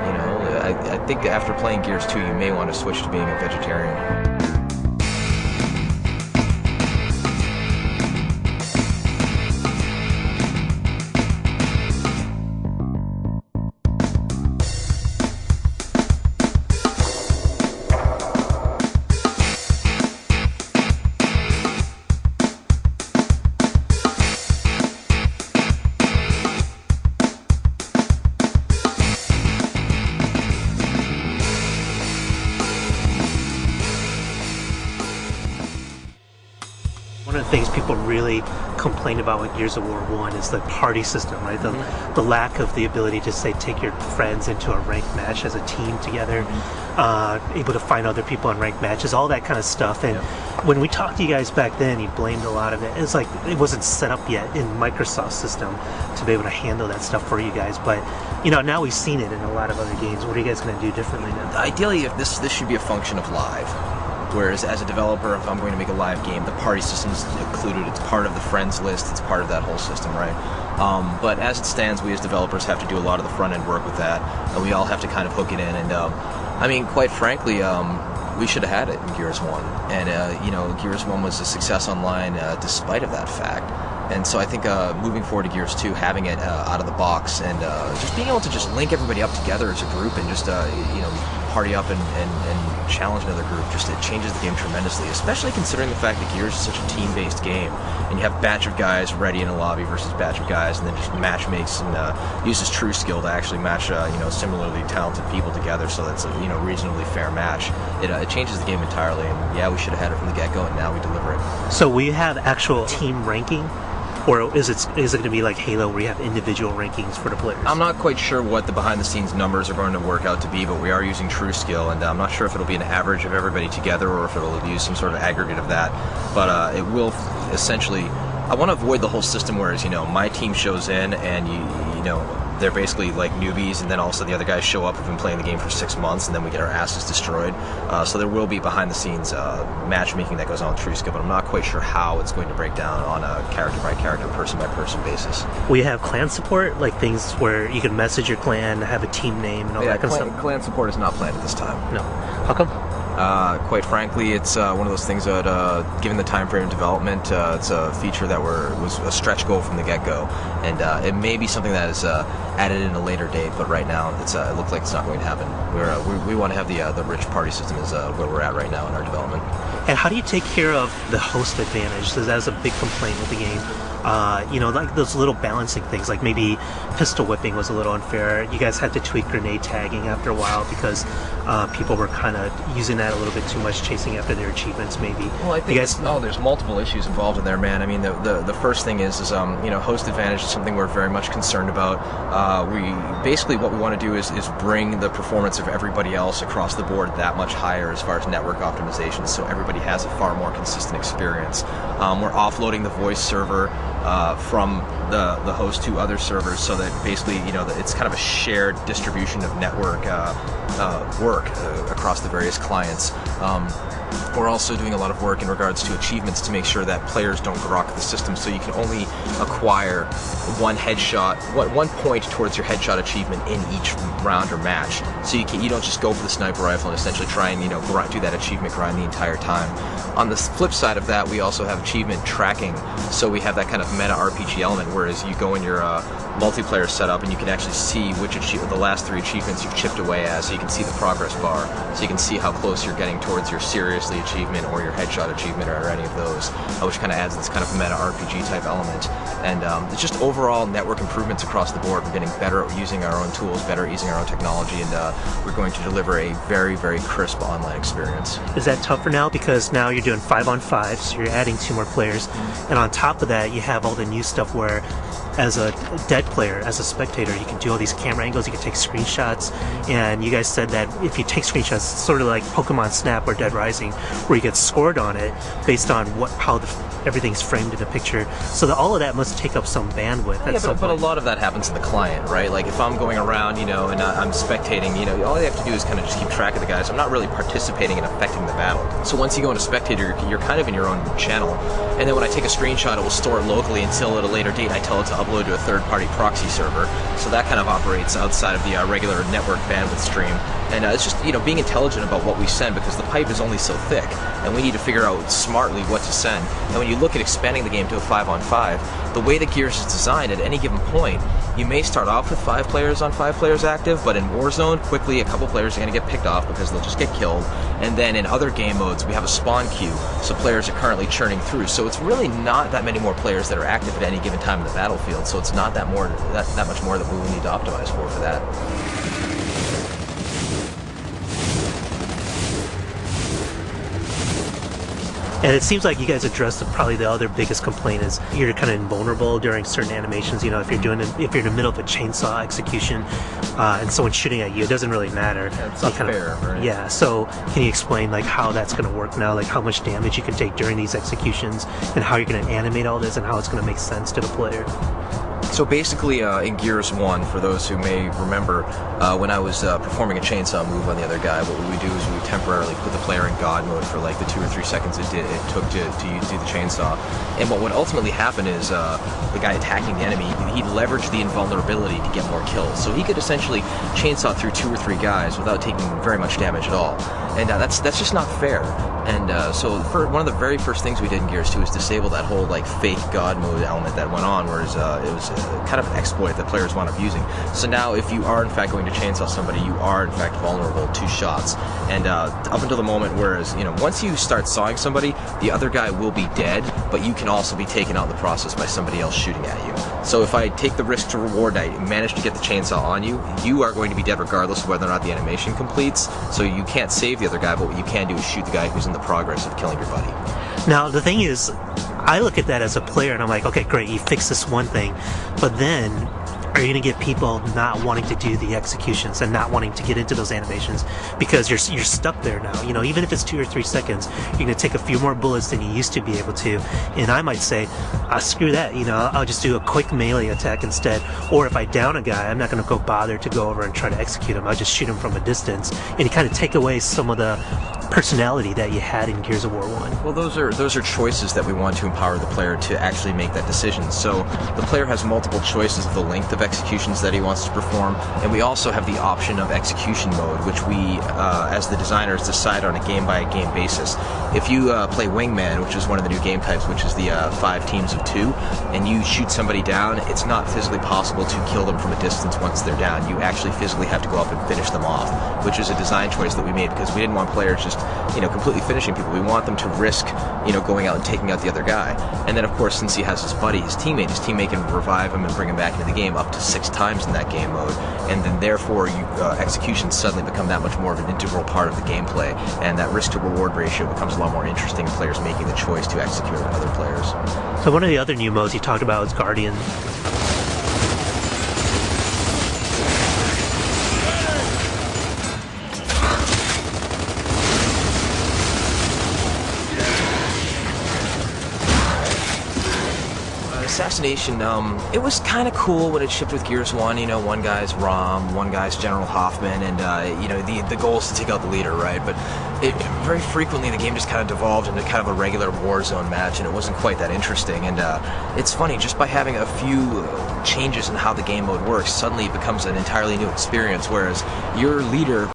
You know, I think after playing Gears 2, you may want to switch to being a vegetarian. One of the things people really complain about with Gears of War 1 is the party system, right? The lack of the ability to, say, take your friends into a ranked match as a team together, able to find other people in ranked matches, all that kind of stuff. And when we talked to you guys back then, you blamed a lot of it. It's like it wasn't set up yet in Microsoft's system to be able to handle that stuff for you guys. But, you know, now we've seen it in a lot of other games. What are you guys going to do differently now? Ideally, if this should be a function of live. Whereas as a developer, if I'm going to make a live game, the party system is included. It's part of the friends list. It's part of that whole system, right? But as it stands, we as developers have to do a lot of the front-end work with that. And we all have to kind of hook it in. And, I mean, quite frankly, we should have had it in Gears 1. And, you know, Gears 1 was a success online despite of that fact. And so I think moving forward to Gears 2, having it out of the box and just being able to just link everybody up together as a group and just, you know, party up and challenge another group, just it changes the game tremendously, especially considering the fact that Gears is such a team-based game. And you have a batch of guys ready in a lobby versus a batch of guys, and then just match makes and uses true skill to actually match, you know, similarly talented people together so that's a, you know, reasonably fair match. It changes the game entirely, and yeah, we should have had it from the get-go, and now we deliver it. So we have actual team ranking? Or is it going to be like Halo where you have individual rankings for the players? I'm not quite sure what the behind-the-scenes numbers are going to work out to be, but we are using true skill, and I'm not sure if it'll be an average of everybody together or if it'll use some sort of aggregate of that. But it will essentially... I want to avoid the whole system whereas, you know, my team shows in and, you know, they're basically like newbies, and then also the other guys show up who've been playing the game for 6 months, and then we get our asses destroyed. So there will be behind-the-scenes matchmaking that goes on with true skill, but I'm not quite sure how it's going to break down on a character-by-character, person-by-person basis. We have clan support, like things where you can message your clan, have a team name, and all that kind of stuff? Clan support is not planned at this time. No. How come? Quite frankly, it's one of those things that, given the time frame of development, it's a feature that was a stretch goal from the get-go, and it may be something that is added in a later date, but right now it looks like it's not going to happen. We want to have the rich party system is where we're at right now in our development. And how do you take care of the host advantage? Because that's a big complaint with the game. You know, like those little balancing things, like maybe pistol whipping was a little unfair. You guys had to tweak grenade tagging after a while because people were kind of using that a little bit too much, chasing after their achievements, maybe. Well, I think there's multiple issues involved in there, man. I mean, the first thing is you know, host advantage is something we're very much concerned about. Basically what we want to do is bring the performance of everybody else across the board that much higher as far as network optimization, so everybody has a far more consistent experience. We're offloading the voice server from the host to other servers, so that basically, you know, it's kind of a shared distribution of network work across the various clients. We're also doing a lot of work in regards to achievements to make sure that players don't grok the system, so you can only acquire one point towards your headshot achievement in each round or match. So you don't just go for the sniper rifle and essentially try and, you know, do that achievement grind the entire time. On the flip side of that, we also have achievement tracking, so we have that kind of meta RPG element, whereas you go in your multiplayer setup and you can actually see the last 3 achievements you've chipped away at, so you can see the progress bar, so you can see how close you're getting towards your seriously achievement or your headshot achievement or any of those, which kind of adds this kind of meta RPG type element. And it's just overall network improvements across the board. We're getting better at using our own tools, better at using our own technology, and we're going to deliver a very, very crisp online experience. Is that tougher now? Because now you're doing 5-on-5, so you're adding 2 more players, and on top of that you have all the new stuff where as a dead player, as a spectator, you can do all these camera angles, you can take screenshots, and you guys said that if you take screenshots, it's sort of like Pokemon Snap or Dead Rising, where you get scored on it based on how the everything's framed in a picture. So all of that must take up some bandwidth at some but a point. lot of that happens in the client, right? Like if I'm going around, and I'm spectating, all you have to do is kind of just keep track of the guys. I'm not really participating and affecting the battle. So once you go into spectator, you're kind of in your own channel. And then when I take a screenshot, it will store it locally until at a later date I tell it to upload to a third-party proxy server. So that kind of operates outside of the regular network bandwidth stream. And it's just, being intelligent about what we send, because the pipe is only so thick, and we need to figure out smartly what to send. And when you look at expanding the game to a 5-on-5, the way that Gears is designed, at any given point, you may start off with 5 players on 5 players active, but in Warzone, quickly a couple players are going to get picked off because they'll just get killed. And then in other game modes, we have a spawn queue, so players are currently churning through. So it's really not that many more players that are active at any given time in the battlefield, so it's not that much more that we will need to optimize for that. And it seems like you guys addressed probably the other biggest complaint is you're kind of invulnerable during certain animations. If you're in the middle of a chainsaw execution and someone's shooting at you, it doesn't really matter. Yeah, it's not fair, right? Yeah. So can you explain how that's going to work now? How much damage you can take during these executions, and how you're going to animate all this, and how it's going to make sense to the player? So basically, in Gears 1, for those who may remember, when I was performing a chainsaw move on the other guy, what we would do is we would temporarily put the player in God mode for the 2 or 3 seconds it took to do the chainsaw. And what would ultimately happen is the guy attacking the enemy, he'd leverage the invulnerability to get more kills. So he could essentially chainsaw through 2 or 3 guys without taking very much damage at all. And that's just not fair. And so one of the very first things we did in Gears 2 is disable that whole fake God mode element that went on, whereas it was kind of an exploit that players wound up using. So now if you are in fact going to chainsaw somebody, you are in fact vulnerable to shots. And up until the moment, whereas once you start sawing somebody, the other guy will be dead, but you can also be taken out in the process by somebody else shooting at you. So if I take the risk to reward, I manage to get the chainsaw on you, you are going to be dead regardless of whether or not the animation completes. So you can't save the other guy, but what you can do is shoot the guy who's in the progress of killing your buddy. Now the thing is, I look at that as a player and I'm like, okay, great, you fixed this one thing, but then are you going to get people not wanting to do the executions and not wanting to get into those animations because you're stuck there now? Even if it's 2 or 3 seconds, you're going to take a few more bullets than you used to be able to. And I might say, screw that. I'll just do a quick melee attack instead. Or if I down a guy, I'm not going to bother to go over and try to execute him. I'll just shoot him from a distance, and you kind of take away some of the personality that you had in Gears of War 1. Well, those are choices that we want to empower the player to actually make that decision. So the player has multiple choices of the length of executions that he wants to perform, and we also have the option of execution mode, which we, as the designers, decide on a game-by-game basis. If you play Wingman, which is one of the new game types, which is the 5 teams of 2, and you shoot somebody down, it's not physically possible to kill them from a distance once they're down. You actually physically have to go up and finish them off, which is a design choice that we made because we didn't want players just completely finishing people. We want them to risk going out and taking out the other guy. And then of course, since he has his buddy, his teammate can revive him and bring him back into the game up to 6 times in that game mode, and then therefore executions suddenly become that much more of an integral part of the gameplay, and that risk to reward ratio becomes a lot more interesting, players making the choice to execute on other players. So one of the other new modes you talked about is Guardian. Assassination, it was kind of cool when it shipped with Gears 1, one guy's Rom, one guy's General Hoffman, and, the goal is to take out the leader, right? But very frequently the game just kind of devolved into kind of a regular Warzone match, and it wasn't quite that interesting. And it's funny, just by having a few changes in how the game mode works, suddenly it becomes an entirely new experience, whereas your leader